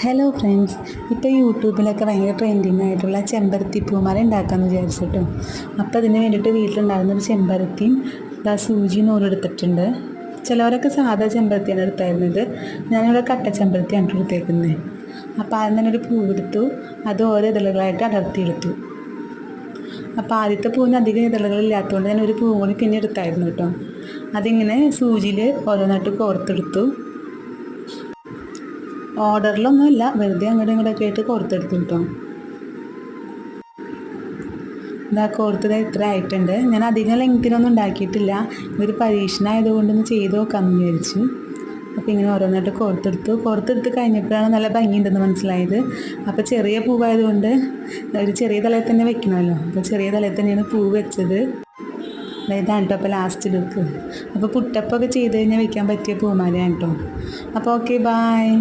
Hello friends, ഇപ്പോൾ യൂട്യൂബിലൊക്കെ ഭയങ്കര ട്രെൻഡിങ് ആയിട്ടുള്ള ചെമ്പരത്തി പൂമാല ഉണ്ടാക്കാമെന്ന് വിചാരിച്ചിട്ടോ. അപ്പോൾ അതിന് വേണ്ടിയിട്ട് വീട്ടിലുണ്ടായിരുന്നൊരു ചെമ്പരത്തിയും സൂചി നൂലെടുത്തിട്ടുണ്ട്. ചിലവരൊക്കെ സാധാ ചെമ്പരത്തിയാണ് എടുത്തായിരുന്നത്. ഞാനിവിടെ കട്ട ചെമ്പരത്തിയാണ് എടുത്തേക്കുന്നത്. അപ്പോൾ ആദ്യം തന്നെ ഒരു പൂവെടുത്തു, അത് ഓരോ ഇതളുകളായിട്ട് അടർത്തിയെടുത്തു. അപ്പോൾ ആദ്യത്തെ പൂവിന് അധികം ഇതളുകളില്ലാത്തതുകൊണ്ട് ഞാൻ ഒരു പൂവ് കൂടി പിന്നെ എടുത്തായിരുന്നു കേട്ടോ. അതിങ്ങനെ സൂചിയിൽ ഓരോന്നായിട്ട് കോർത്തെടുത്തു. ഓർഡറിലൊന്നുമില്ല, വെറുതെ അങ്ങോട്ടും ഇങ്ങോട്ടൊക്കെ ആയിട്ട് കോർത്തെടുത്തു കേട്ടോ. ഇതാ കോർത്തത് ഇത്ര ആയിട്ടുണ്ട്. ഞാൻ അധികം ലെങ്തിനൊന്നും ഉണ്ടാക്കിയിട്ടില്ല, ഇതൊരു പരീക്ഷണമായതുകൊണ്ടൊന്ന് ചെയ്ത് നോക്കാമെന്ന് വിചാരിച്ചു. അപ്പോൾ ഇങ്ങനെ ഓരോന്നായിട്ട് കോർത്തെടുത്ത് കഴിഞ്ഞപ്പോഴാണ് നല്ല ഭംഗിയുണ്ടെന്ന് മനസ്സിലായത്. അപ്പോൾ ചെറിയ പൂവായതുകൊണ്ട് ഒരു ചെറിയ തലയിൽ തന്നെ വെക്കണമല്ലോ, അപ്പോൾ ചെറിയ തലയിൽ തന്നെയാണ് പൂവ് വെച്ചത്. ഇതാണ് കേട്ടോ അപ്പോൾ ലാസ്റ്റ് ലുക്ക്. അപ്പോൾ പുട്ടപ്പൊക്കെ ചെയ്ത് കഴിഞ്ഞാൽ വെക്കാൻ പറ്റിയ പൂമാലയാണ് കേട്ടോ. അപ്പോൾ ഓക്കെ, ബായ്.